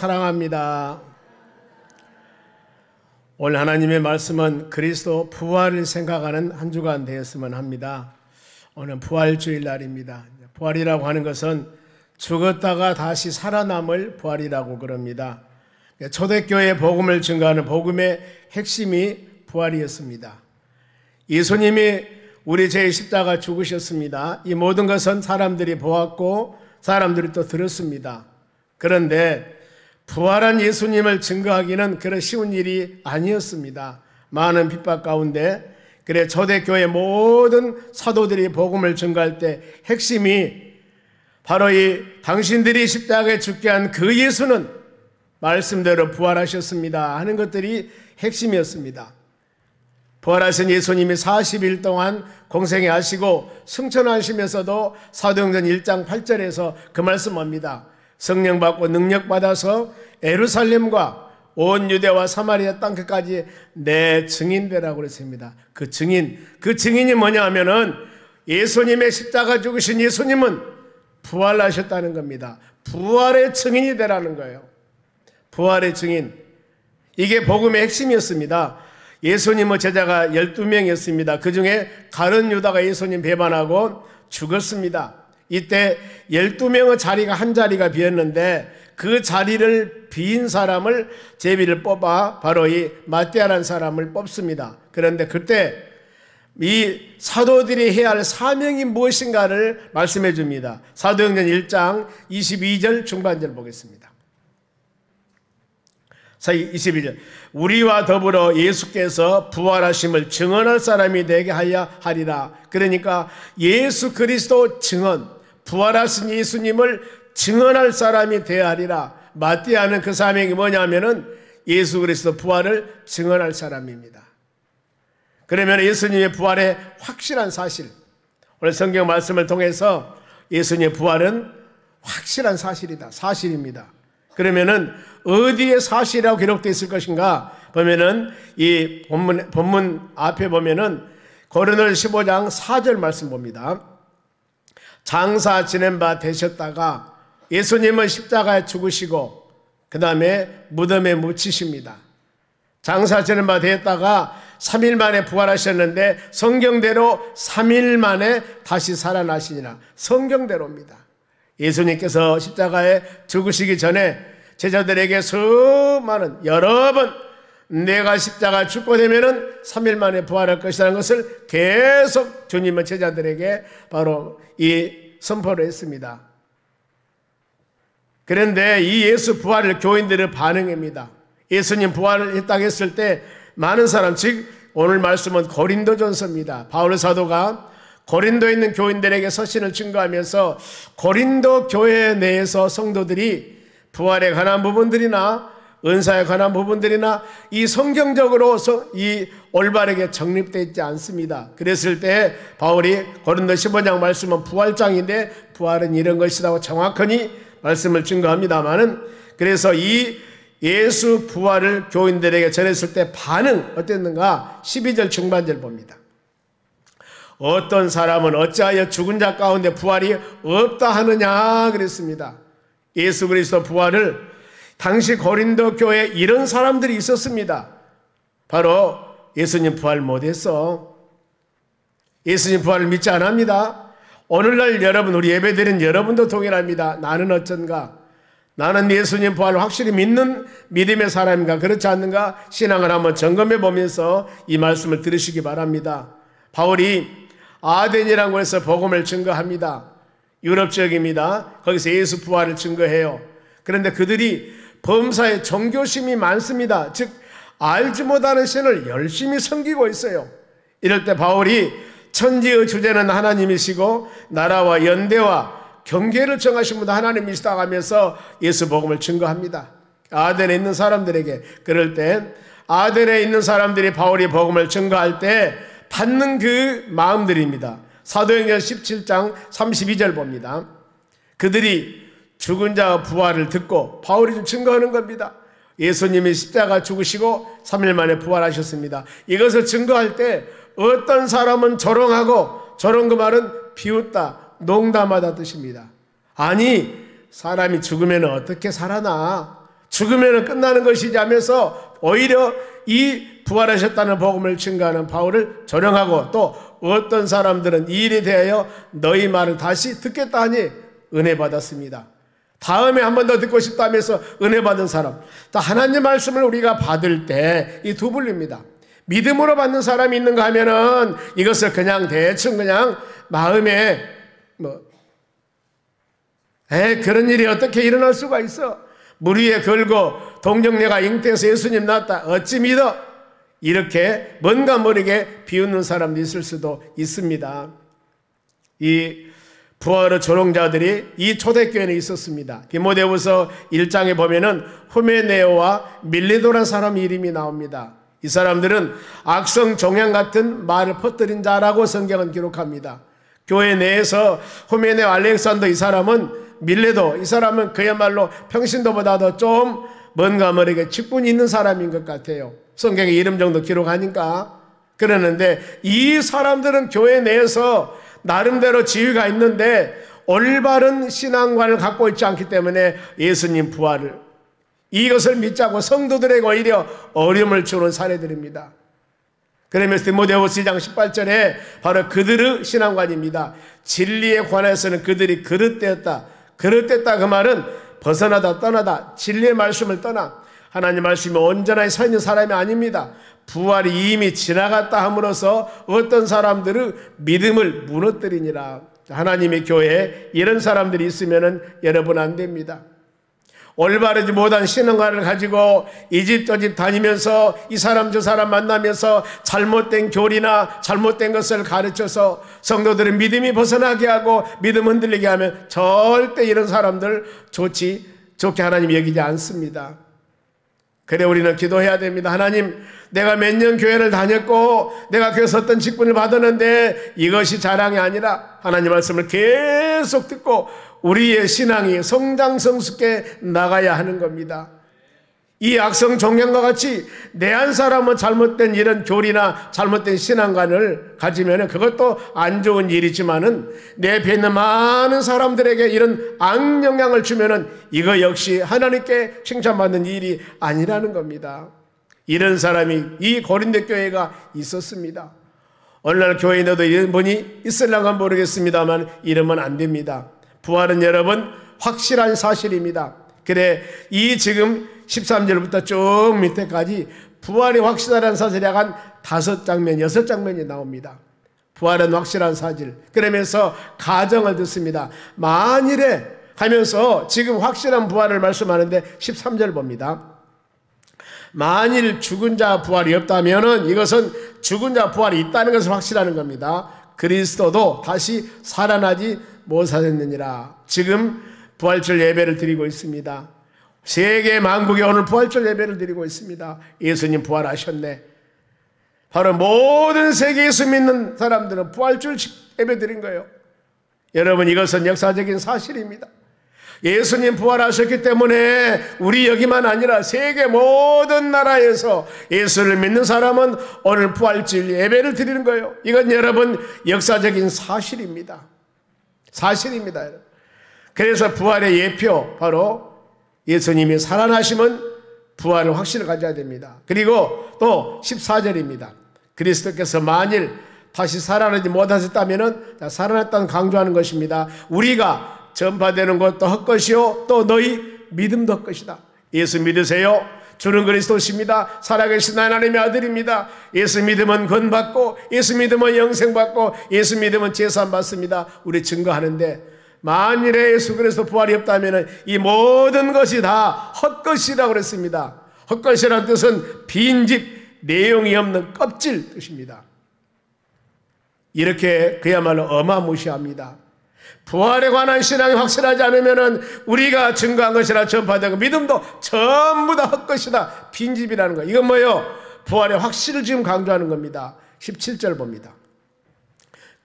사랑합니다. 오늘 하나님의 말씀은 그리스도 부활을 생각하는 한 주간 되었으면 합니다. 오늘 부활주일 날입니다. 부활이라고 하는 것은 죽었다가 다시 살아남을 부활이라고 그럽니다. 초대교회 복음을 증거하는 복음의 핵심이 부활이었습니다. 예수님이 우리 죄의 십자가 죽으셨습니다. 이 모든 것은 사람들이 보았고 사람들이 또 들었습니다. 그런데 부활한 예수님을 증거하기는 그런 쉬운 일이 아니었습니다. 많은 핍박 가운데 그래 초대교회 모든 사도들이 복음을 증거할 때 핵심이 바로 이 당신들이 십자가에 죽게 한 그 예수는 말씀대로 부활하셨습니다 하는 것들이 핵심이었습니다. 부활하신 예수님이 40일 동안 공생애 하시고 승천하시면서도 사도행전 1장 8절에서 그 말씀합니다. 성령 받고 능력 받아서 예루살렘과 온 유대와 사마리아 땅끝까지 내 증인되라고 그랬습니다. 그 증인이 뭐냐 하면은 예수님의 십자가 죽으신 예수님은 부활하셨다는 겁니다. 부활의 증인이 되라는 거예요. 부활의 증인. 이게 복음의 핵심이었습니다. 예수님의 제자가 12명이었습니다. 그 중에 가룟 유다가 예수님 배반하고 죽었습니다. 이때 12명의 자리가 한 자리가 비었는데 그 자리를 빈 사람을 제비를 뽑아 바로 이 마띠아라는 사람을 뽑습니다. 그런데 그때 이 사도들이 해야 할 사명이 무엇인가를 말씀해 줍니다. 사도행전 1장 22절 중반절 보겠습니다. 22절 우리와 더불어 예수께서 부활하심을 증언할 사람이 되게 하여 하리라. 그러니까 예수 그리스도 증언, 부활하신 예수님을 증언할 사람이 되어야 하리라. 마띠아는 그 사명이 뭐냐면은 예수 그리스도 부활을 증언할 사람입니다. 그러면 예수님의 부활의 확실한 사실, 오늘 성경 말씀을 통해서 예수님의 부활은 확실한 사실이다. 사실입니다. 그러면은 어디에 사실이라고 기록되어 있을 것인가 보면은 이 본문 앞에 보면은 고린도전서 15장 4절 말씀 봅니다. 장사 지낸 바 되셨다가 예수님은 십자가에 죽으시고 그 다음에 무덤에 묻히십니다. 장사 지낸 바 되었다가 3일 만에 부활하셨는데 성경대로 3일 만에 다시 살아나시니라. 성경대로입니다. 예수님께서 십자가에 죽으시기 전에 제자들에게 수많은 여러 번 내가 십자가 죽고 되면은 3일 만에 부활할 것이라는 것을 계속 주님은 제자들에게 바로 이 선포를 했습니다. 그런데 이 예수 부활을 교인들의 반응입니다. 예수님 부활을 했다고 했을 때 많은 사람, 즉 오늘 말씀은 고린도전서입니다. 바울 사도가 고린도에 있는 교인들에게 서신을 증거하면서 고린도 교회 내에서 성도들이 부활에 관한 부분들이나 은사에 관한 부분들이나 이 성경적으로 이 올바르게 정립되어 있지 않습니다. 그랬을 때 바울이 고린도 15장 말씀은 부활장인데 부활은 이런 것이라고 정확하니 말씀을 증거합니다마는 그래서 이 예수 부활을 교인들에게 전했을 때 반응 어땠는가? 12절 중반절 봅니다. 어떤 사람은 어찌하여 죽은 자 가운데 부활이 없다 하느냐 그랬습니다. 예수 그리스도 부활을 당시 고린도 교회에 이런 사람들이 있었습니다. 바로 예수님 부활 못했어. 예수님 부활을 믿지 않습니다. 오늘날 여러분, 우리 예배드린 여러분도 동일합니다. 나는 어쩐가? 나는 예수님 부활을 확실히 믿는 믿음의 사람인가? 그렇지 않는가? 신앙을 한번 점검해 보면서 이 말씀을 들으시기 바랍니다. 바울이 아덴이라는 곳에서 복음을 증거합니다. 유럽 지역입니다. 거기서 예수 부활을 증거해요. 그런데 그들이 범사에 종교심이 많습니다. 즉 알지 못하는 신을 열심히 섬기고 있어요. 이럴 때 바울이 천지의 주제는 하나님이시고 나라와 연대와 경계를 정하신 분도 하나님이시다 하면서 예수 복음을 증거합니다. 아덴에 있는 사람들에게. 그럴 때 아덴에 있는 사람들이 바울이 복음을 증거할 때 받는 그 마음들입니다. 사도행전 17장 32절 봅니다. 그들이 죽은 자 부활을 듣고 바울이 좀 증거하는 겁니다. 예수님이 십자가 죽으시고 3일 만에 부활하셨습니다. 이것을 증거할 때 어떤 사람은 조롱하고, 조롱 그 말은 비웃다, 농담하다 뜻입니다. 아니, 사람이 죽으면 어떻게 살아나? 죽으면 끝나는 것이지 하면서 오히려 이 부활하셨다는 복음을 증거하는 바울을 조롱하고, 또 어떤 사람들은 이 일에 대하여 너희 말을 다시 듣겠다 하니 은혜 받았습니다. 다음에 한 번 더 듣고 싶다 하면서 은혜 받은 사람. 또 하나님 말씀을 우리가 받을 때 이 두 분류입니다. 믿음으로 받는 사람이 있는가 하면은 이것을 그냥 대충 그냥 마음에 그런 일이 어떻게 일어날 수가 있어? 물 위에 걸고 동정녀가 잉태해서 예수님 낳았다. 어찌 믿어? 이렇게 뭔가 모르게 비웃는 사람도 있을 수도 있습니다. 이 부활의 조롱자들이 이 초대교회에 있었습니다. 디모데후서 1장에 보면은 후메네오와 밀레도라는 사람 이름이 나옵니다. 이 사람들은 악성 종양 같은 말을 퍼뜨린 자라고 성경은 기록합니다. 교회 내에서 후메네오 알렉산더 이 사람은 밀레도 이 사람은 그야말로 평신도보다도 좀 뭔가 모르게 직분이 있는 사람인 것 같아요. 성경에 이름 정도 기록하니까. 그러는데 이 사람들은 교회 내에서 나름대로 지위가 있는데 올바른 신앙관을 갖고 있지 않기 때문에 예수님 부활을, 이것을 믿자고 성도들에게 오히려 어려움을 주는 사례들입니다. 그러면서 디모데후서 2장 18절에 바로 그들의 신앙관입니다. 진리에 관해서는 그들이 그릇되었다. 그릇됐다 그 말은 벗어나다 떠나다, 진리의 말씀을 떠나 하나님 말씀이 온전하게 서 있는 사람이 아닙니다. 부활이 이미 지나갔다 함으로써 어떤 사람들의 믿음을 무너뜨리니라. 하나님의 교회에 이런 사람들이 있으면 여러분 안 됩니다. 올바르지 못한 신앙관을 가지고 이 집 저 집 다니면서 이 사람 저 사람 만나면서 잘못된 교리나 잘못된 것을 가르쳐서 성도들의 믿음이 벗어나게 하고 믿음 흔들리게 하면 절대 이런 사람들 좋게 하나님 여기지 않습니다. 그래 우리는 기도해야 됩니다. 하나님, 내가 몇 년 교회를 다녔고 내가 교회에서 어떤 직분을 받았는데 이것이 자랑이 아니라 하나님 말씀을 계속 듣고 우리의 신앙이 성장성숙해 나가야 하는 겁니다. 이 악성 종양과 같이 내 한 사람은 잘못된 이런 교리나 잘못된 신앙관을 가지면 그것도 안 좋은 일이지만은 내 옆에 있는 많은 사람들에게 이런 악영향을 주면은 이거 역시 하나님께 칭찬받는 일이 아니라는 겁니다. 이런 사람이 이 고린도 교회가 있었습니다. 오늘날 교회에 너도 이런 분이 있을랑가 모르겠습니다만 이러면 안 됩니다. 부활은 여러분 확실한 사실입니다. 그래 이 지금 13절부터 쭉 밑에까지 부활이 확실한 사실이 한 5장면, 6장면이 나옵니다. 부활은 확실한 사실. 그러면서 가정을 듣습니다. 만일에 하면서 지금 확실한 부활을 말씀하는데 13절 봅니다. 만일 죽은 자 부활이 없다면은 이것은 죽은 자 부활이 있다는 것을 확실하는 겁니다. 그리스도도 다시 살아나지 못하셨느니라. 지금 부활절 예배를 드리고 있습니다. 세계 만국에 오늘 부활절 예배를 드리고 있습니다. 예수님 부활하셨네. 바로 모든 세계에 예수 믿는 사람들은 부활절 예배 드린 거예요. 여러분 이것은 역사적인 사실입니다. 예수님 부활하셨기 때문에 우리 여기만 아니라 세계 모든 나라에서 예수를 믿는 사람은 오늘 부활절 예배를 드리는 거예요. 이건 여러분 역사적인 사실입니다. 사실입니다. 여러분. 그래서 부활의 예표 바로 예수님이 살아나시면 부활을 확신을 가져야 됩니다. 그리고 또 14절입니다. 그리스도께서 만일 다시 살아나지 못하셨다면 살아났다는 강조하는 것입니다. 우리가 전파되는 것도 헛것이요 또 너희 믿음도 헛것이다. 예수 믿으세요. 주는 그리스도십니다. 살아계신 하나님의 아들입니다. 예수 믿으면 건받고 예수 믿으면 영생받고 예수 믿으면 제산 받습니다. 우리 증거하는데 만일에 예수 그리스도 부활이 없다면 이 모든 것이 다 헛것이라고 그랬습니다. 헛것이라는 뜻은 빈집, 내용이 없는 껍질 뜻입니다. 이렇게 그야말로 어마무시합니다. 부활에 관한 신앙이 확실하지 않으면 우리가 증거한 것이나 전파되고 믿음도 전부 다 헛것이다. 빈집이라는 거. 이건 뭐예요? 부활의 확실을 지금 강조하는 겁니다. 17절 봅니다.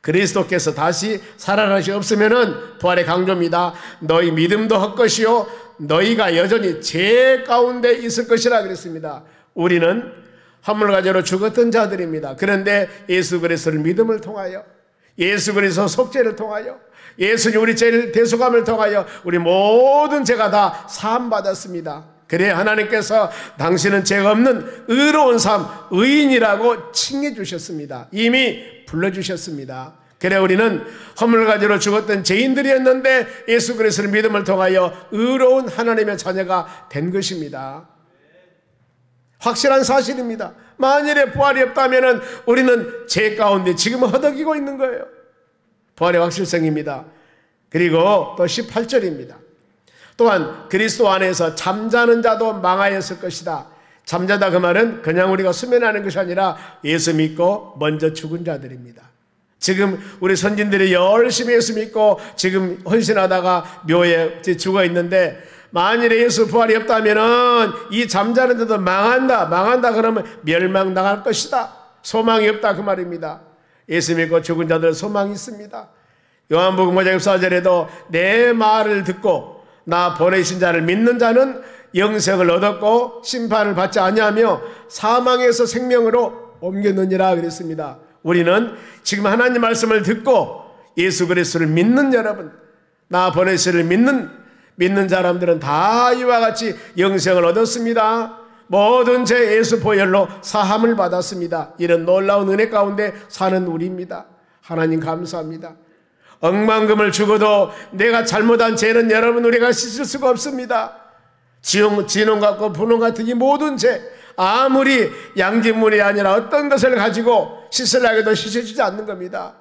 그리스도께서 다시 살아나시 없으면은 부활의 강조입니다. 너희 믿음도 헛것이요 너희가 여전히 죄 가운데 있을 것이라 그랬습니다. 우리는 화물가지로 죽었던 자들입니다. 그런데 예수 그리스도를 믿음을 통하여 예수 그리스도 속죄를 통하여 예수님 우리 죄를 대속함을 통하여 우리 모든 죄가 다 사함 받았습니다. 그래 하나님께서 당신은 죄가 없는 의로운 삶, 의인이라고 칭해 주셨습니다. 이미 불러주셨습니다. 그래 우리는 허물가지로 죽었던 죄인들이었는데 예수 그리스도의 믿음을 통하여 의로운 하나님의 자녀가 된 것입니다. 확실한 사실입니다. 만일에 부활이 없다면 우리는 죄 가운데 지금 허덕이고 있는 거예요. 부활의 확실성입니다. 그리고 또 18절입니다. 또한 그리스도 안에서 잠자는 자도 망하였을 것이다. 잠자다 그 말은 그냥 우리가 수면하는 것이 아니라 예수 믿고 먼저 죽은 자들입니다. 지금 우리 선진들이 열심히 예수 믿고 지금 헌신하다가 묘에 죽어 있는데 만일에 예수 부활이 없다면 이 잠자는 자도 망한다 그러면 멸망당할 것이다. 소망이 없다 그 말입니다. 예수 믿고 죽은 자들은 소망이 있습니다. 요한복음 5장 14절에도 내 말을 듣고 나 보내신 자를 믿는 자는 영생을 얻었고 심판을 받지 아니하며 사망에서 생명으로 옮겼느니라 그랬습니다. 우리는 지금 하나님 말씀을 듣고 예수 그리스도를 믿는 여러분, 나 보내시를 믿는 사람들은 다 이와 같이 영생을 얻었습니다. 모든 죄 예수 보혈로 사함을 받았습니다. 이런 놀라운 은혜 가운데 사는 우리입니다. 하나님 감사합니다. 억만금을 주고도 내가 잘못한 죄는 여러분 우리가 씻을 수가 없습니다. 진홍 같고 분홍 같은 이 모든 죄, 아무리 양진물이 아니라 어떤 것을 가지고 씻으려고 해도 씻어주지 않는 겁니다.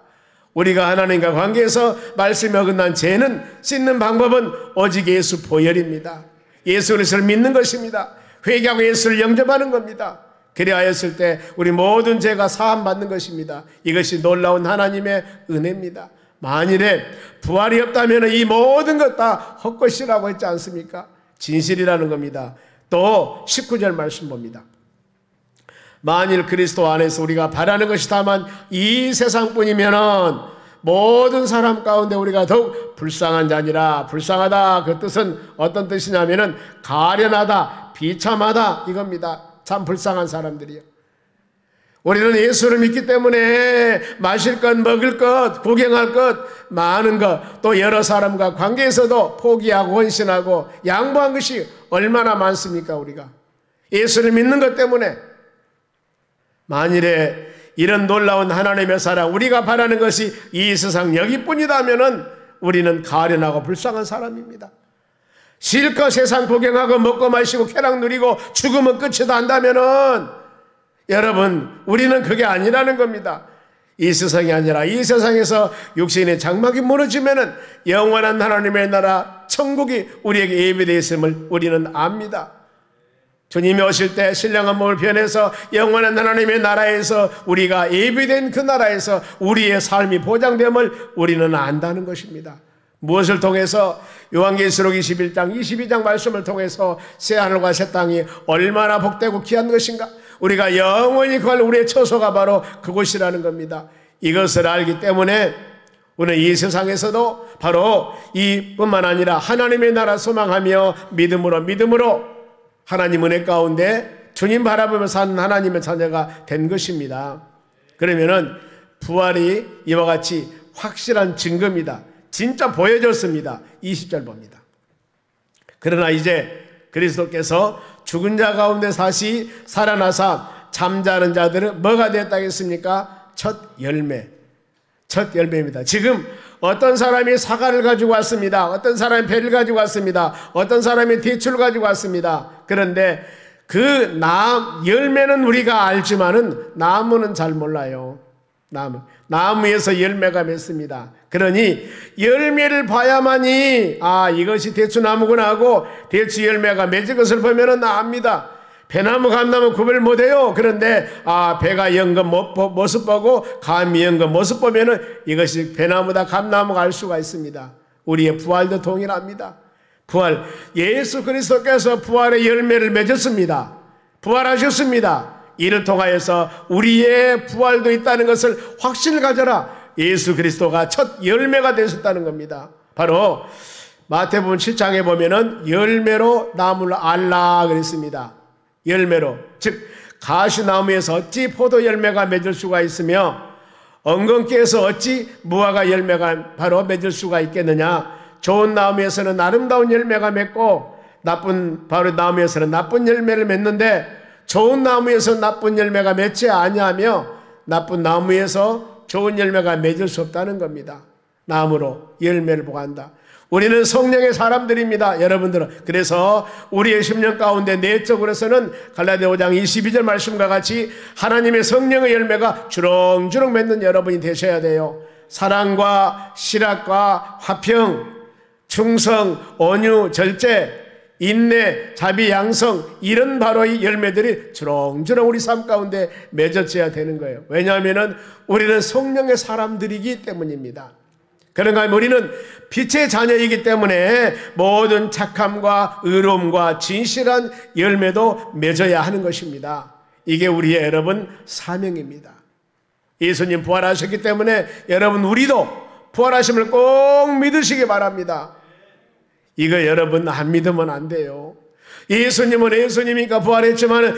우리가 하나님과 관계에서 말씀에 어긋난 죄는 씻는 방법은 오직 예수 보혈입니다. 예수 그리스도를 믿는 것입니다. 회개하고 예수를 영접하는 겁니다. 그리하였을 때 우리 모든 죄가 사함받는 것입니다. 이것이 놀라운 하나님의 은혜입니다. 만일에 부활이 없다면 이 모든 것 다 헛것이라고 했지 않습니까? 진실이라는 겁니다. 또 19절 말씀 봅니다. 만일 그리스도 안에서 우리가 바라는 것이 다만 이 세상뿐이면은 모든 사람 가운데 우리가 더욱 불쌍한 자니라. 불쌍하다 그 뜻은 어떤 뜻이냐면은 가련하다, 비참하다 이겁니다. 참 불쌍한 사람들이요. 우리는 예수를 믿기 때문에 마실 것, 먹을 것, 구경할 것, 많은 것, 또 여러 사람과 관계에서도 포기하고 헌신하고 양보한 것이 얼마나 많습니까 우리가. 예수를 믿는 것 때문에. 만일에 이런 놀라운 하나님의 사랑, 우리가 바라는 것이 이 세상 여기뿐이다면은 우리는 가련하고 불쌍한 사람입니다. 실컷 세상 구경하고 먹고 마시고 쾌락 누리고 죽으면 끝이다 한다면은 여러분 우리는 그게 아니라는 겁니다. 이 세상이 아니라 이 세상에서 육신의 장막이 무너지면은 영원한 하나님의 나라 천국이 우리에게 예비되어 있음을 우리는 압니다. 주님이 오실 때 신령한 몸을 변해서 영원한 하나님의 나라에서 우리가 예비된 그 나라에서 우리의 삶이 보장됨을 우리는 안다는 것입니다. 무엇을 통해서? 요한계시록 21장 22장 말씀을 통해서 새하늘과 새 땅이 얼마나 복되고 귀한 것인가. 우리가 영원히 갈 우리의 처소가 바로 그곳이라는 겁니다. 이것을 알기 때문에 우리는 이 세상에서도 바로 이뿐만 아니라 하나님의 나라 소망하며 믿음으로 하나님 은혜 가운데 주님 바라보며 사는 하나님의 자녀가 된 것입니다. 그러면은 부활이 이와 같이 확실한 증거입니다. 진짜 보여줬습니다. 20절 봅니다. 그러나 이제 그리스도께서 죽은 자 가운데 다시 살아나사 잠자는 자들은 뭐가 됐다겠습니까? 첫 열매입니다. 지금 어떤 사람이 사과를 가지고 왔습니다. 어떤 사람이 배를 가지고 왔습니다. 어떤 사람이 대추를 가지고 왔습니다. 그런데 그 열매는 우리가 알지만은 나무는 잘 몰라요. 나무에서 열매가 맺습니다. 그러니 열매를 봐야만이 이것이 대추나무구나 하고 대추 열매가 맺은 것을 보면은 압니다. 배나무 감나무 구별 못해요. 그런데 배가 연건 모습 보고 감이 연건 모습 보면은 이것이 배나무다 감나무가 알 수가 있습니다. 우리의 부활도 동일합니다. 부활, 예수 그리스도께서 부활의 열매를 맺었습니다. 부활하셨습니다. 이를 통하여서 우리의 부활도 있다는 것을 확신을 가져라. 예수 그리스도가 첫 열매가 되셨다는 겁니다. 바로 마태복음 7장에 보면은 열매로 나무를 알라 그랬습니다. 열매로, 즉 가시나무에서 어찌 포도 열매가 맺을 수가 있으며 엉겅퀴에서 어찌 무화과 열매가 바로 맺을 수가 있겠느냐. 좋은 나무에서는 아름다운 열매가 맺고 바로 나무에서는 나쁜 열매를 맺는데 좋은 나무에서 나쁜 열매가 맺지 아니하며 나쁜 나무에서 좋은 열매가 맺을 수 없다는 겁니다. 나무로 열매를 보고한다. 우리는 성령의 사람들입니다. 여러분들은. 그래서 우리의 심령 가운데 내적으로서는 갈라디아 5장 22절 말씀과 같이 하나님의 성령의 열매가 주렁주렁 맺는 여러분이 되셔야 돼요. 사랑과 실학과 화평, 충성, 온유, 절제, 인내, 자비, 양성, 이런 바로 이 열매들이 주렁주렁 우리 삶 가운데 맺어져야 되는 거예요. 왜냐하면 우리는 성령의 사람들이기 때문입니다. 그런가 하면 우리는 빛의 자녀이기 때문에 모든 착함과 의로움과 진실한 열매도 맺어야 하는 것입니다. 이게 우리의 여러분 사명입니다. 예수님 부활하셨기 때문에 여러분 우리도 부활하심을 꼭 믿으시기 바랍니다. 이거 여러분 안 믿으면 안 돼요. 예수님은 예수님이니까 부활했지만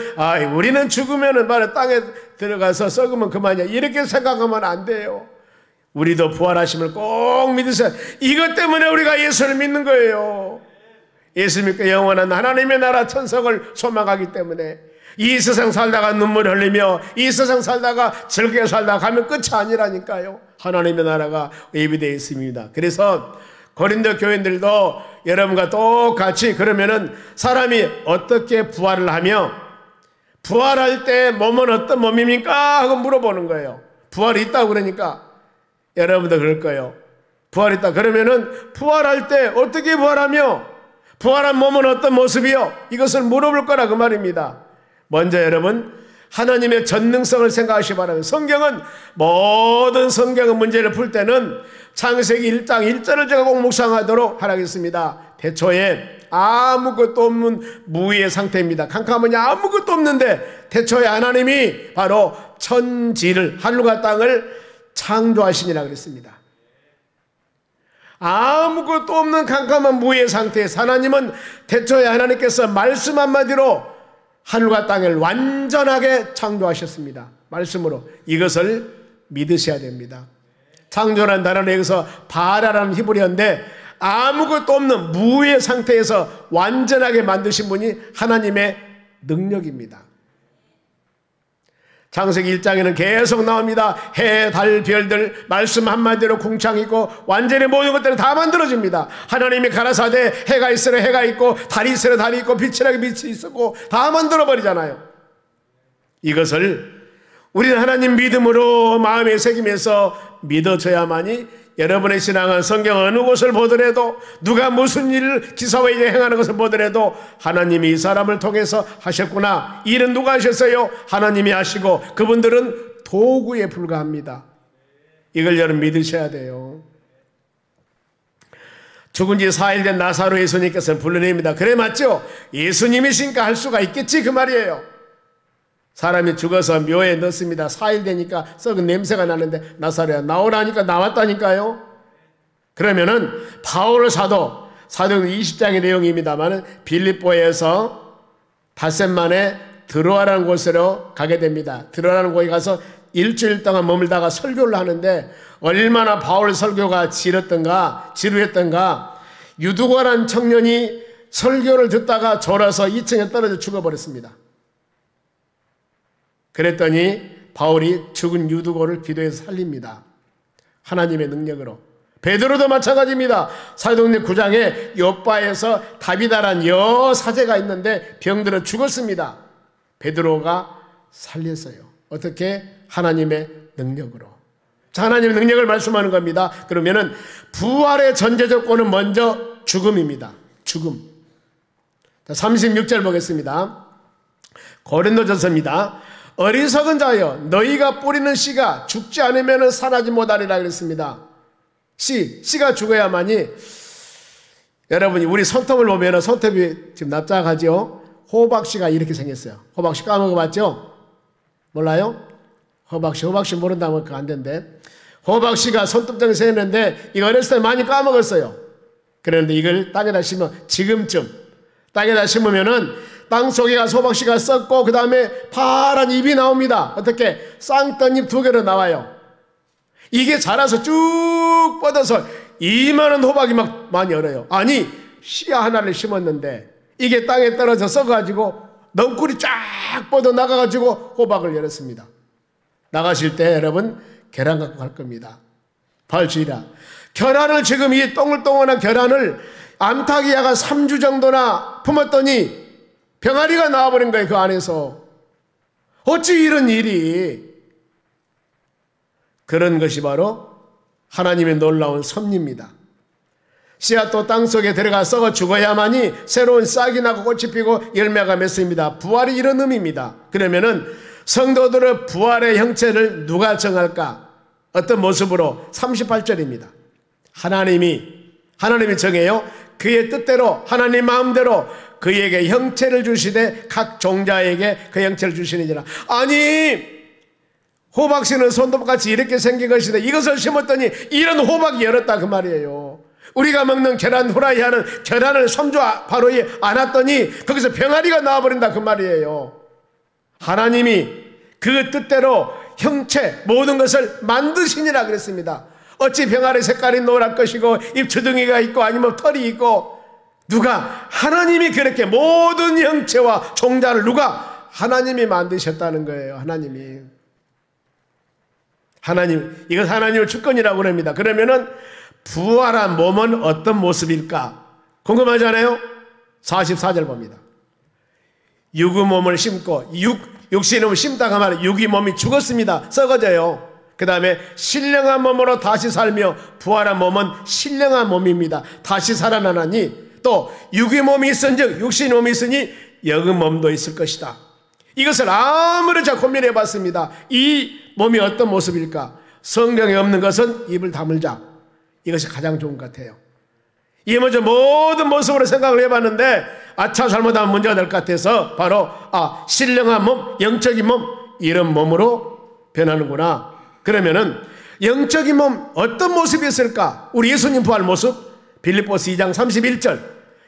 우리는 죽으면 바로 땅에 들어가서 썩으면 그만이야, 이렇게 생각하면 안 돼요. 우리도 부활하심을 꼭 믿으세요. 이것 때문에 우리가 예수를 믿는 거예요. 예수 믿고 영원한 하나님의 나라 천성을 소망하기 때문에 이 세상 살다가 눈물 흘리며 이 세상 살다가 즐겁게 살다가 가면 끝이 아니라니까요. 하나님의 나라가 예비되어 있습니다. 그래서 고린도 교인들도 여러분과 똑같이 그러면은 사람이 어떻게 부활을 하며 부활할 때 몸은 어떤 몸입니까? 하고 물어보는 거예요. 부활이 있다고 그러니까 여러분도 그럴 거예요. 부활이 있다 그러면은 부활할 때 어떻게 부활하며 부활한 몸은 어떤 모습이요? 이것을 물어볼 거라 그 말입니다. 먼저 여러분 하나님의 전능성을 생각하시기 바랍니다. 성경은 모든 성경의 문제를 풀 때는 창세기 1장 1절을 제가 꼭 묵상하도록 하라겠습니다. 태초에 아무것도 없는 무의 상태입니다. 캄캄하니 아무것도 없는데 태초에 하나님이 바로 천지를 하늘과 땅을 창조하시니라 그랬습니다. 아무것도 없는 캄캄한 무의 상태에서 하나님은 태초에 하나님께서 말씀 한마디로 하늘과 땅을 완전하게 창조하셨습니다. 말씀으로. 이것을 믿으셔야 됩니다. 창조라는 단어는 여기서 바라라는 히브리어인데 아무것도 없는 무의 상태에서 완전하게 만드신 분이 하나님의 능력입니다. 창세기 1장에는 계속 나옵니다. 해, 달, 별들 말씀 한마디로 궁창이고 완전히 모든 것들은 다 만들어집니다. 하나님이 가라사대 해가 있으라 해가 있고 달이 있으라 달이 있고 빛이라 빛이 있었고 다 만들어버리잖아요. 이것을 우리는 하나님 믿음으로 마음에 새기면서 믿어줘야만이 여러분의 신앙은 성경 어느 곳을 보더라도 누가 무슨 일을 기사와 일을 행하는 것을 보더라도 하나님이 이 사람을 통해서 하셨구나. 이 일은 누가 하셨어요? 하나님이 하시고 그분들은 도구에 불과합니다. 이걸 여러분 믿으셔야 돼요. 죽은 지 4일 된 나사로 예수님께서는 불러냅니다. 그래 맞죠? 예수님이시니까 할 수가 있겠지 그 말이에요. 사람이 죽어서 묘에 넣습니다. 4일 되니까 썩은 냄새가 나는데 나사로야 나오라니까 나왔다니까요. 그러면은 바울 사도행 20장의 내용입니다만 빌립보에서 닷새 만에 드로아라는 곳으로 가게 됩니다. 드로아라는 곳에 가서 일주일 동안 머물다가 설교를 하는데 얼마나 바울 설교가 지루했던가 유두과라는 청년이 설교를 듣다가 졸아서 2층에 떨어져 죽어버렸습니다. 그랬더니 바울이 죽은 유두고를 기도해서 살립니다. 하나님의 능력으로. 베드로도 마찬가지입니다. 사도행전 9장에 요바에서 다비다란 여사제가 있는데 병들어 죽었습니다. 베드로가 살렸어요. 어떻게? 하나님의 능력으로. 자, 하나님의 능력을 말씀하는 겁니다. 그러면은 부활의 전제 조건은 먼저 죽음입니다. 죽음. 자, 36절 보겠습니다. 고린도전서입니다. 어리석은 자여 너희가 뿌리는 씨가 죽지 않으면 살아지 못하리라 그랬습니다. 씨가 죽어야만이. 여러분이 우리 손톱을 보면 손톱이 지금 납작하죠. 호박씨가 이렇게 생겼어요. 호박씨 까먹어봤죠? 몰라요? 호박씨 모른다면 그거 안 된대. 호박씨가 손톱장에 생겼는데 이거 어렸을 때 많이 까먹었어요. 그런데 이걸 땅에다 심으면 지금쯤 땅에다 심으면은 땅 속에 가서 호박씨가 썩고 그 다음에 파란 잎이 나옵니다. 어떻게? 쌍떡잎 2개로 나와요. 이게 자라서 쭉 뻗어서 이만한 호박이 막 많이 열어요. 아니 씨앗 하나를 심었는데 이게 땅에 떨어져 썩어가지고 넝쿨이 쫙 뻗어 나가가지고 호박을 열었습니다. 나가실 때 여러분 계란 갖고 갈 겁니다. 발주이라. 계란을 지금 이 동글동글한 계란을 암탉이야가 3주 정도나 품었더니 병아리가 나와버린 거예요. 그 안에서. 어찌 이런 일이. 그런 것이 바로 하나님의 놀라운 섭리입니다. 씨앗도 땅속에 들어가 썩어 죽어야만이 새로운 싹이 나고 꽃이 피고 열매가 맺습니다. 부활이 이런 의미입니다. 그러면은 성도들의 부활의 형체를 누가 정할까? 어떤 모습으로? 38절입니다. 하나님이 정해요. 그의 뜻대로 하나님 마음대로 그에게 형체를 주시되 각 종자에게 그 형체를 주시느니라. 아니 호박씨는 손톱같이 이렇게 생긴 것인데 이것을 심었더니 이런 호박이 열었다 그 말이에요. 우리가 먹는 계란 후라이 하는 계란을 3주 바로 안 왔더니 거기서 병아리가 나와버린다 그 말이에요. 하나님이 그 뜻대로 형체 모든 것을 만드시니라 그랬습니다. 어찌 병아리 색깔이 노랄 것이고 입주둥이가 있고 아니면 털이 있고 누가 하나님이 그렇게 모든 형체와 종자를 누가 하나님이 만드셨다는 거예요. 하나님 이것 하나님의 주권이라고 그럽니다. 그러면은 부활한 몸은 어떤 모습일까? 궁금하잖아요. 44절 봅니다. 육의 몸을 심고 육신의 몸을 심다가 말해 육의 몸이 죽었습니다. 썩어져요. 그 다음에 신령한 몸으로 다시 살며 부활한 몸은 신령한 몸입니다. 다시 살아나나니 또 육의 몸이 있은즉 육신의 몸이 있으니 영의 몸도 있을 것이다. 이것을 아무리 제가 고민해 봤습니다. 이 몸이 어떤 모습일까? 성경에 없는 것은 입을 다물자. 이것이 가장 좋은 것 같아요. 이 먼저 모든 모습으로 생각을 해봤는데 아차 잘못하면 문제가 될 것 같아서 바로 신령한 몸, 영적인 몸 이런 몸으로 변하는구나. 그러면은 영적인 몸 어떤 모습이 있을까? 우리 예수님 부활 모습 빌립보서 2장 31절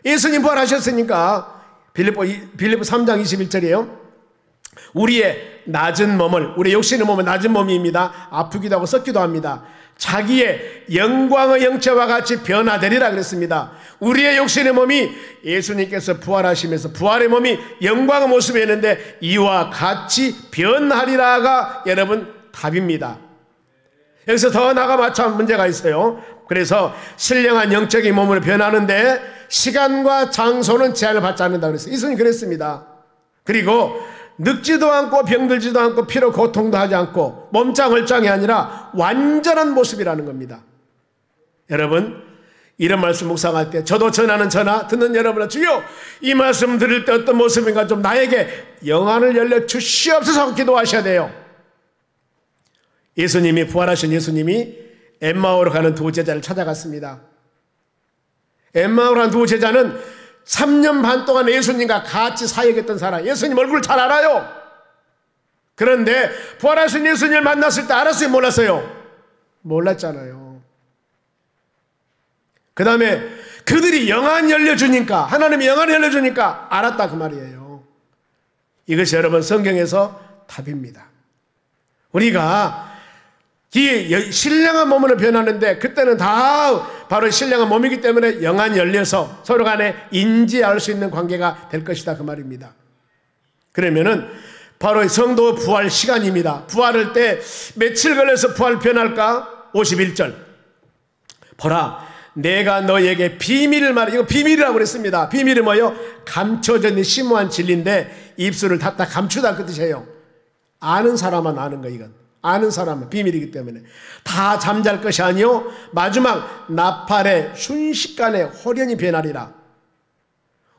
예수님 부활하셨으니까 빌립보 3장 21절이에요. 우리의 낮은 몸을 우리 육신의 몸은 낮은 몸입니다. 아프기도 하고 썩기도 합니다. 자기의 영광의 형체와 같이 변화되리라 그랬습니다. 우리의 육신의 몸이 예수님께서 부활하시면서 부활의 몸이 영광의 모습이었는데 이와 같이 변하리라가 여러분 답입니다. 여기서 더 나아가 마찬 문제가 있어요. 그래서 신령한 영적인 몸으로 변하는데 시간과 장소는 제한을 받지 않는다 그랬어요. 예수님 그랬습니다. 그리고 늙지도 않고 병들지도 않고 피로 고통도 하지 않고 몸짱을짱이 아니라 완전한 모습이라는 겁니다. 여러분 이런 말씀 묵상할 때 저도 전하는 전하 듣는 여러분은 주여 이 말씀 들을 때 어떤 모습인가 좀 나에게 영안을 열려 주시옵소서 기도하셔야 돼요. 예수님이 부활하신 예수님이 엠마오로 가는 두 제자를 찾아갔습니다. 엠마오로 가는 두 제자는 3년 반 동안 예수님과 같이 사역했던 사람, 예수님 얼굴을 잘 알아요. 그런데 부활하신 예수님을 만났을 때 알았어요, 몰랐어요? 몰랐잖아요. 그 다음에 그들이 영안 열려주니까, 하나님이 영안을 열려주니까 알았다 그 말이에요. 이것이 여러분 성경에서 답입니다. 우리가 이 신령한 몸으로 변하는데 그때는 다 바로 신령한 몸이기 때문에 영안이 열려서 서로 간에 인지할 수 있는 관계가 될 것이다 그 말입니다. 그러면은 바로 성도 부활 시간입니다. 부활할 때 며칠 걸려서 부활 변할까? 51절 보라 내가 너에게 비밀을 말해. 이거 비밀이라고 그랬습니다. 비밀이 뭐예요? 감춰져 있는 심오한 진리인데 입술을 닫다 감추다 그 뜻이에요. 아는 사람만 아는 거 이건. 아는 사람은 비밀이기 때문에 다 잠잘 것이 아니요 마지막 나팔의 순식간에 호련히 변하리라.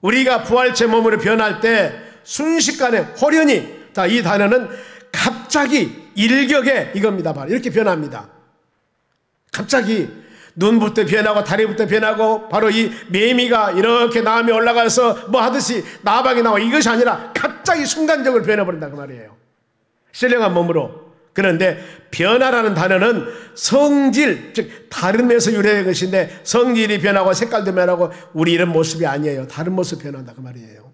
우리가 부활체 몸으로 변할 때 순식간에 호련히 자, 이 단어는 갑자기 일격에 이겁니다. 바로 이렇게 변합니다. 갑자기 눈부터 변하고 다리부터 변하고 바로 이 매미가 이렇게 나음에 올라가서 뭐 하듯이 나방이 나와 이것이 아니라 갑자기 순간적으로 변해버린다 그 말이에요. 신령한 몸으로. 그런데 변화라는 단어는 성질, 즉 다름에서 유래된 것인데 성질이 변하고 색깔도 변하고 우리 이런 모습이 아니에요. 다른 모습 변한다 그 말이에요.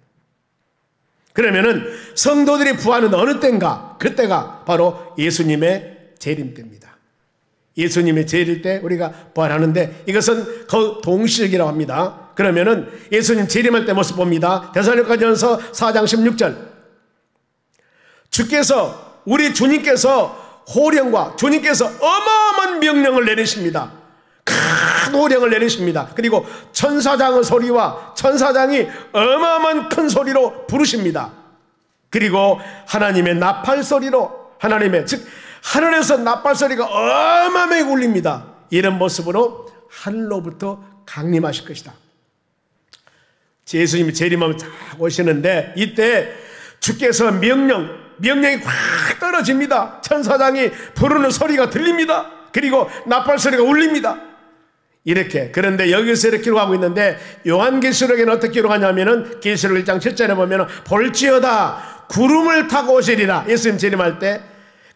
그러면은 성도들이 부활은 어느 때인가? 그때가 바로 예수님의 재림 때입니다. 예수님이 재릴 때 우리가 부활하는데 이것은 그 동시적이라고 합니다. 그러면은 예수님 재림할 때 모습 봅니다. 데살로니가전서 4장 16절. 주께서 우리 주님께서 호령과 주님께서 어마어마한 명령을 내리십니다. 큰 호령을 내리십니다. 그리고 천사장의 소리와 천사장이 어마어마한 큰 소리로 부르십니다. 그리고 하나님의 나팔 소리로 하나님의 즉 하늘에서 나팔 소리가 어마어마하게 울립니다. 이런 모습으로 하늘로부터 강림하실 것이다. 예수님이 재림하면 딱 오시는데 이때 주께서 명령이 확 떨어집니다. 천사장이 부르는 소리가 들립니다. 그리고 나팔 소리가 울립니다. 이렇게. 그런데 여기서 이렇게 기록하고 있는데 요한계시록에는 어떻게 기록하냐면은 계시록 1장 7절에 보면은 볼지어다 구름을 타고 오시리라. 예수님 재림할 때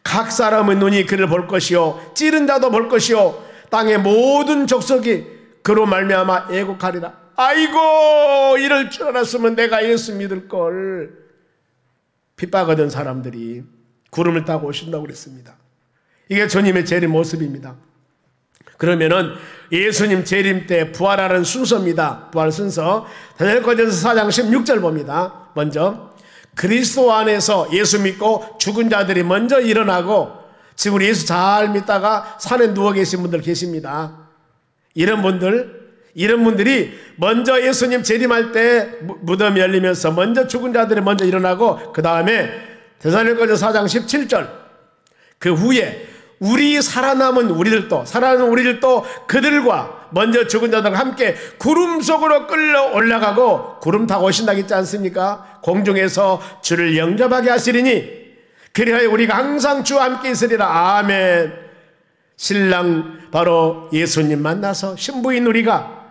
각 사람의 눈이 그를 볼 것이요 찌른 자도 볼 것이요 땅의 모든 족속이 그로 말미암아 애곡하리라. 아이고 이럴 줄 알았으면 내가 예수 믿을걸. 핍박하던 사람들이 구름을 타고 오신다고 그랬습니다. 이게 주님의 재림 모습입니다. 그러면은 예수님 재림 때 부활하는 순서입니다. 부활 순서 데살로니가전서 4장 16절 봅니다. 먼저 그리스도 안에서 예수 믿고 죽은 자들이 먼저 일어나고 지금 우리 예수 잘 믿다가 산에 누워 계신 분들 계십니다. 이런 분들이 먼저 예수님 재림할 때 무덤이 열리면서 먼저 죽은 자들이 먼저 일어나고 그 다음에 데살로니가전서 4장 17절 그 후에 살아남은 우리들도 그들과 먼저 죽은 자들과 함께 구름 속으로 끌려 올라가고 구름 타고 오신다겠지 않습니까? 공중에서 주를 영접하게 하시리니 그리하여 우리가 항상 주와 함께 있으리라. 아멘. 신랑 바로 예수님 만나서 신부인 우리가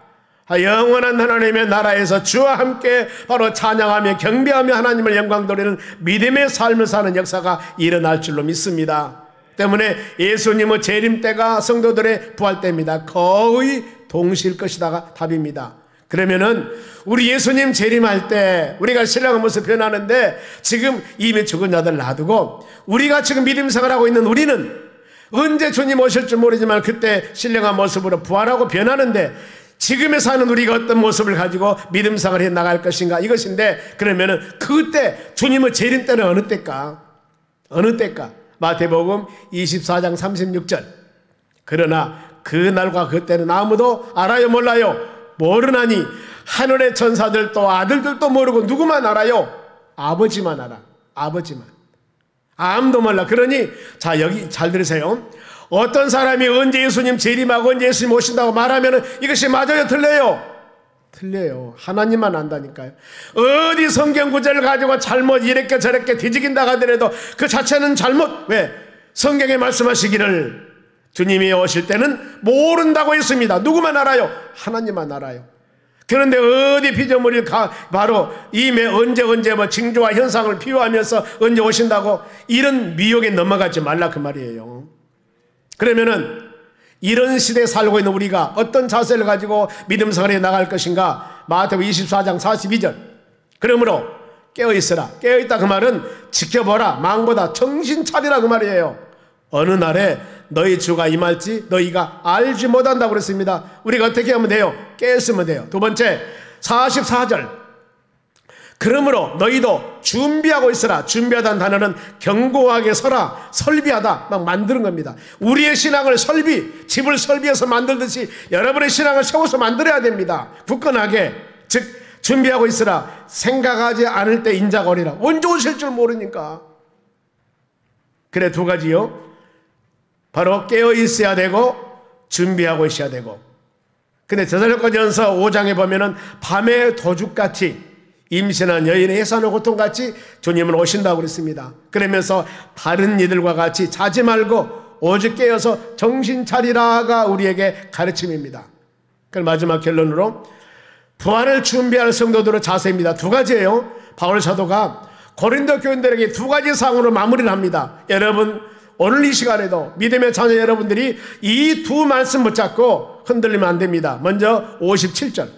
영원한 하나님의 나라에서 주와 함께 바로 찬양하며 경배하며 하나님을 영광 돌리는 믿음의 삶을 사는 역사가 일어날 줄로 믿습니다. 때문에 예수님의 재림 때가 성도들의 부활 때입니다. 거의 동시일 것이다가 답입니다. 그러면은 우리 예수님 재림할 때 우리가 신랑의 모습 변하는데 지금 이미 죽은 자들 놔두고 우리가 지금 믿음 생활하고 있는 우리는 언제 주님 오실 줄 모르지만 그때 신령한 모습으로 부활하고 변하는데 지금에 사는 우리가 어떤 모습을 가지고 믿음 생활을 해 나갈 것인가 이것인데 그러면은 그때 주님의 재림 때는 어느 때일까? 마태복음 24장 36절 그러나 그 날과 그때는 아무도 알아요 몰라요 모르나니 하늘의 천사들도 아들들도 모르고 누구만 알아요? 아버지만 알아. 아버지만. 아무도 몰라. 그러니 자 여기 잘 들으세요. 어떤 사람이 언제 예수님 재림하고 언제 예수님 오신다고 말하면 이것이 맞아요 틀려요. 하나님만 안다니까요. 어디 성경 구절을 가지고 잘못 이렇게 저렇게 뒤지긴다 하더라도 그 자체는 잘못. 왜? 성경에 말씀하시기를 주님이 오실 때는 모른다고 했습니다. 누구만 알아요? 하나님만 알아요. 그런데 어디 피조물이 바로 이미 언제 뭐 징조와 현상을 비유하면서 언제 오신다고 이런 미혹에 넘어가지 말라 그 말이에요. 그러면은 이런 시대에 살고 있는 우리가 어떤 자세를 가지고 믿음 생활에 나갈 것인가? 마태복음 24장 42절. 그러므로 깨어있으라. 깨어있다 그 말은 지켜보라. 망보다 정신 차리라 그 말이에요. 어느 날에 너희 주가 임할지 너희가 알지 못한다고 그랬습니다. 우리가 어떻게 하면 돼요? 깨었으면 돼요. 두 번째 44절. 그러므로 너희도 준비하고 있으라. 준비하다는 단어는 견고하게 서라. 설비하다. 막 만드는 겁니다. 우리의 신앙을 집을 설비해서 만들듯이 여러분의 신앙을 세워서 만들어야 됩니다. 굳건하게. 즉 준비하고 있으라. 생각하지 않을 때 인자거리라. 언제 오실 줄 모르니까. 그래 두 가지요. 바로 깨어 있어야 되고 준비하고 있어야 되고. 근데 데살로니가전서 5장에 보면은 밤의 도둑같이 임신한 여인의 해산의 고통같이 주님은 오신다고 그랬습니다. 그러면서 다른 이들과 같이 자지 말고 오직 깨어서 정신 차리라가 우리에게 가르침입니다. 그럼 마지막 결론으로 부활을 준비할 성도들의 자세입니다. 두 가지예요. 바울 사도가 고린도 교인들에게 두 가지 사항으로 마무리를 합니다. 여러분 오늘 이 시간에도 믿음의 자녀 여러분들이 이 두 말씀 붙잡고 흔들리면 안 됩니다. 먼저 57절.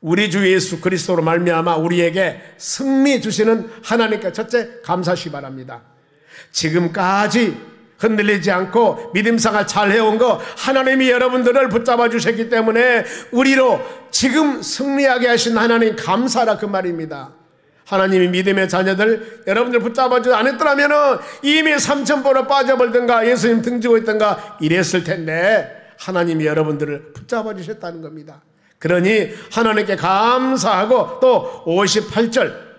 우리 주 예수 그리스도로 말미암아 우리에게 승리 주시는 하나님께 첫째 감사시 바랍니다. 지금까지 흔들리지 않고 믿음생활 잘 해온 거 하나님이 여러분들을 붙잡아 주셨기 때문에 우리로 지금 승리하게 하신 하나님 감사라 그 말입니다. 하나님이 믿음의 자녀들 여러분들 붙잡아주지 않았더라면 이미 삼천포로 빠져버리든가 예수님 등지고 있든가 이랬을 텐데 하나님이 여러분들을 붙잡아 주셨다는 겁니다. 그러니 하나님께 감사하고 또 58절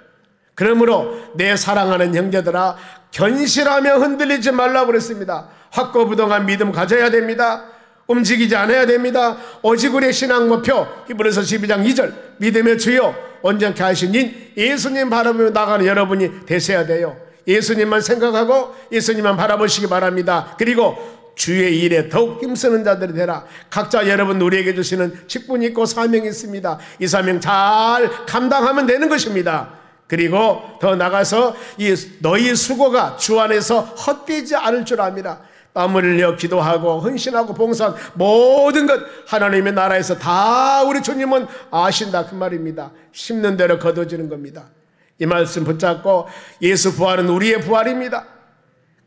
그러므로 내 사랑하는 형제들아 견실하며 흔들리지 말라고 그랬습니다. 확고부동한 믿음 가져야 됩니다. 움직이지 않아야 됩니다. 오직 우리의 신앙 목표 히브리서 12장 2절 믿음의 주요 온전케 하신 인 예수님 바라보며 나가는 여러분이 되셔야 돼요. 예수님만 생각하고 예수님만 바라보시기 바랍니다. 그리고 주의 일에 더욱 힘쓰는 자들이 되라. 각자 여러분 우리에게 주시는 직분이 있고 사명이 있습니다. 이 사명 잘 감당하면 되는 것입니다. 그리고 더 나가서 이 너희 수고가 주 안에서 헛되지 않을 줄 압니다. 땀을 흘려 기도하고 헌신하고 봉사한 모든 것 하나님의 나라에서 다 우리 주님은 아신다 그 말입니다. 심는 대로 거둬지는 겁니다. 이 말씀 붙잡고 예수 부활은 우리의 부활입니다.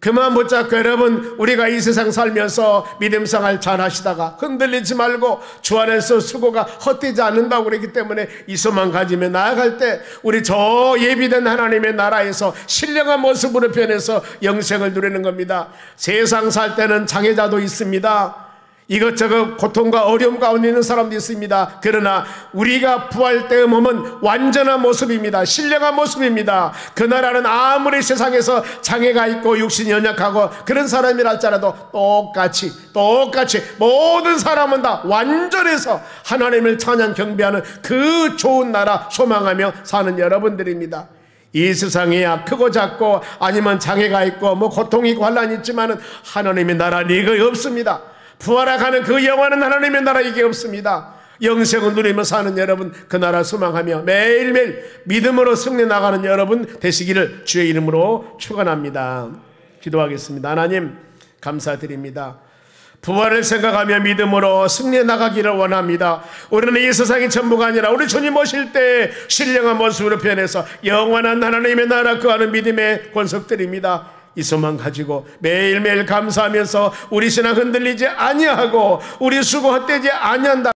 그만 붙잡고 여러분 우리가 이 세상 살면서 믿음생활 잘 하시다가 흔들리지 말고 주 안에서 수고가 헛되지 않는다고 그랬기 때문에 이 소망 가지며 나아갈 때 우리 저 예비된 하나님의 나라에서 신령한 모습으로 변해서 영생을 누리는 겁니다. 세상 살 때는 장애자도 있습니다. 이것저것 고통과 어려움 가운데 있는 사람도 있습니다. 그러나 우리가 부활 때의 몸은 완전한 모습입니다. 신령한 모습입니다. 그 나라는 아무리 세상에서 장애가 있고 육신이 연약하고 그런 사람이라 할지라도 똑같이 모든 사람은 다 완전해서 하나님을 찬양 경배하는 그 좋은 나라 소망하며 사는 여러분들입니다. 이 세상에야 크고 작고 아니면 장애가 있고 뭐 고통이 있고 환난이 있지만은 하나님의 나라는 이거 없습니다. 부활해가는 그 영원한 하나님의 나라 이게 없습니다. 영생을 누리며 사는 여러분 그 나라 소망하며 매일매일 믿음으로 승리 나가는 여러분 되시기를 주의 이름으로 축원합니다. 기도하겠습니다. 하나님 감사드립니다. 부활을 생각하며 믿음으로 승리해 나가기를 원합니다. 우리는 이 세상이 전부가 아니라 우리 주님 오실 때 신령한 모습으로 변해서 영원한 하나님의 나라 거하는 믿음의 권속들입니다. 이 소망 가지고 매일매일 감사하면서 우리 신앙 흔들리지 아니하고 우리 수고 헛되지 아니한다.